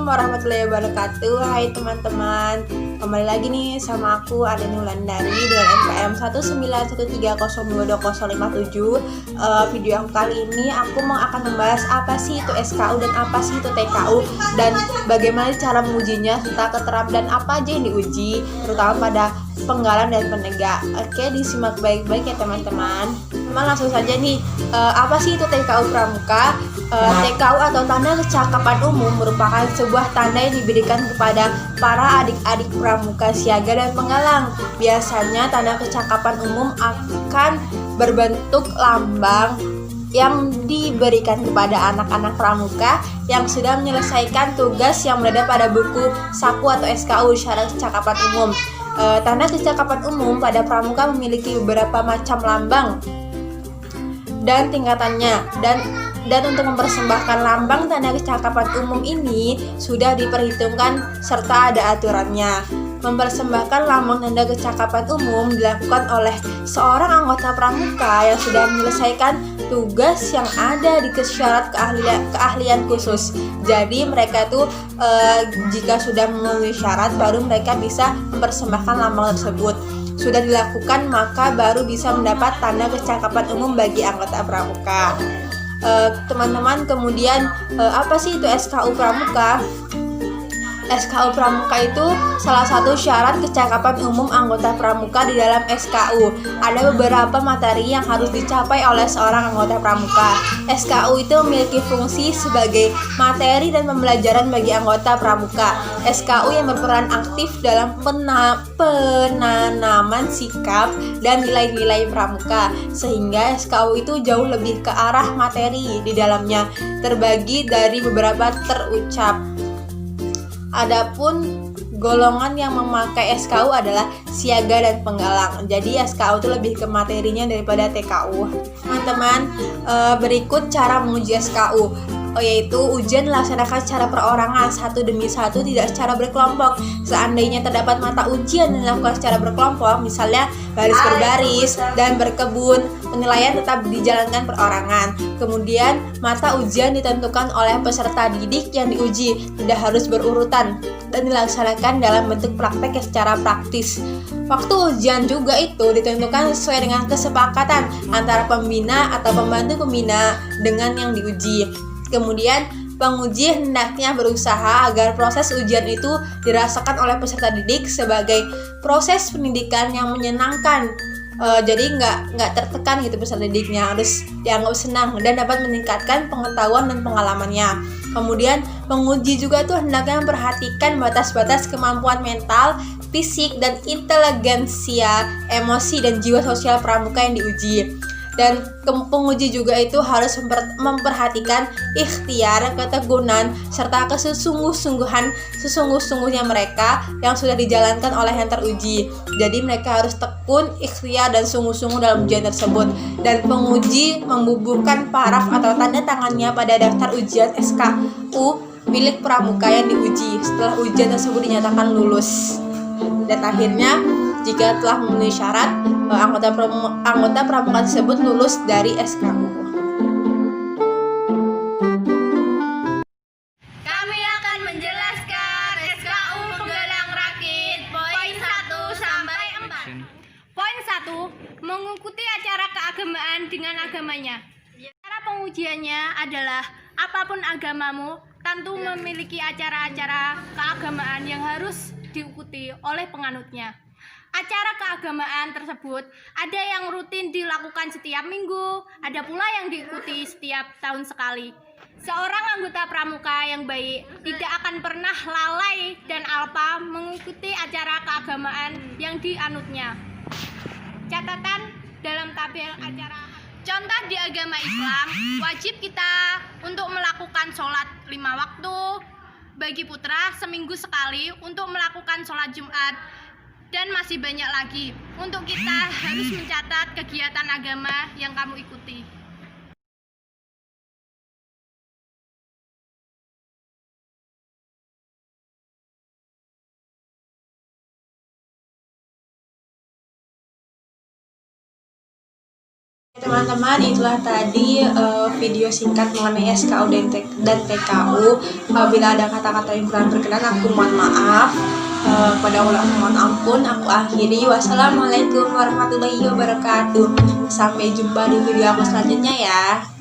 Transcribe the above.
warahmatullahi wabarakatuh. Hai teman-teman, kembali lagi nih sama aku Ardeni Wulandari dengan NPM 19130220057. Video yang kali ini aku akan membahas apa sih itu SKU dan apa sih itu TKU dan bagaimana cara mengujinya serta keterampilan apa aja yang diuji, terutama pada penggalan dan penegak. Oke, disimak baik-baik ya teman-teman. Langsung saja nih, apa sih itu TKU Pramuka? TKU atau tanda kecakapan umum merupakan sebuah tanda yang diberikan kepada para adik-adik pramuka siaga dan penggalang. Biasanya tanda kecakapan umum akan berbentuk lambang yang diberikan kepada anak-anak pramuka yang sudah menyelesaikan tugas yang berada pada buku saku atau SKU syarat kecakapan umum. Tanda kecakapan umum pada pramuka memiliki beberapa macam lambang dan tingkatannya, dan untuk mempersembahkan lambang tanda kecakapan umum ini sudah diperhitungkan serta ada aturannya. Mempersembahkan lambang tanda kecakapan umum dilakukan oleh seorang anggota pramuka yang sudah menyelesaikan tugas yang ada di syarat keahlian khusus. Jadi mereka tuh jika sudah memenuhi syarat baru mereka bisa mempersembahkan lambang tersebut. Sudah dilakukan maka baru bisa mendapat tanda kecakapan umum bagi anggota pramuka. Teman-teman, kemudian apa sih itu SKU Pramuka? SKU Pramuka itu salah satu syarat kecakapan umum anggota pramuka di dalam SKU. Ada beberapa materi yang harus dicapai oleh seorang anggota pramuka. SKU itu memiliki fungsi sebagai materi dan pembelajaran bagi anggota pramuka. SKU yang berperan aktif dalam penanaman sikap dan nilai-nilai pramuka, sehingga SKU itu jauh lebih ke arah materi di dalamnya, terbagi dari beberapa terucap. Adapun golongan yang memakai SKU adalah siaga dan penggalang. Jadi SKU itu lebih ke materinya daripada TKU. Teman-teman, berikut cara menguji SKU, yaitu ujian dilaksanakan secara perorangan satu demi satu, tidak secara berkelompok. Seandainya terdapat mata ujian yang dilakukan secara berkelompok, misalnya baris berbaris dan berkebun, penilaian tetap dijalankan perorangan. Kemudian mata ujian ditentukan oleh peserta didik yang diuji, tidak harus berurutan dan dilaksanakan dalam bentuk praktek secara praktis. Waktu ujian juga itu ditentukan sesuai dengan kesepakatan antara pembina atau pembantu pembina dengan yang diuji. Kemudian penguji hendaknya berusaha agar proses ujian itu dirasakan oleh peserta didik sebagai proses pendidikan yang menyenangkan. Jadi nggak tertekan gitu peserta didiknya, harus dianggap senang dan dapat meningkatkan pengetahuan dan pengalamannya. Kemudian penguji juga tuh hendaknya memperhatikan batas-batas kemampuan mental, fisik, dan inteligensia, emosi, dan jiwa sosial pramuka yang diuji. Dan penguji juga itu harus memperhatikan ikhtiar, keteguhan, serta sesungguhnya mereka yang sudah dijalankan oleh yang teruji. Jadi mereka harus tekun, ikhtiar, dan sungguh-sungguh dalam ujian tersebut. Dan penguji membubuhkan paraf atau tanda tangannya pada daftar ujian SKU milik pramuka yang diuji setelah ujian tersebut dinyatakan lulus. Dan akhirnya jika telah memenuhi syarat, anggota pramuka tersebut lulus dari SKU. Kami akan menjelaskan SKU Penggalang Rakit poin 1 sampai 4. Poin 1, mengikuti acara keagamaan dengan agamanya. Cara pengujiannya adalah apapun agamamu, tentu memiliki acara-acara keagamaan yang harus diikuti oleh penganutnya. Acara keagamaan tersebut ada yang rutin dilakukan setiap minggu, ada pula yang diikuti setiap tahun sekali. Seorang anggota pramuka yang baik tidak akan pernah lalai dan alpa mengikuti acara keagamaan yang dianutnya. Catatan dalam tabel acara. Contoh di agama Islam, wajib kita untuk melakukan sholat 5 waktu, bagi putra seminggu sekali untuk melakukan sholat Jumat, dan masih banyak lagi. Untuk kita harus mencatat kegiatan agama yang kamu ikuti. Teman-teman, itulah tadi video singkat mengenai SKU dan TKU. Apabila ada kata-kata yang kurang berkenan, aku mohon maaf. Kepada Allah mohon ampun. Aku akhiri. Wassalamualaikum warahmatullahi wabarakatuh. Sampai jumpa di video aku selanjutnya ya.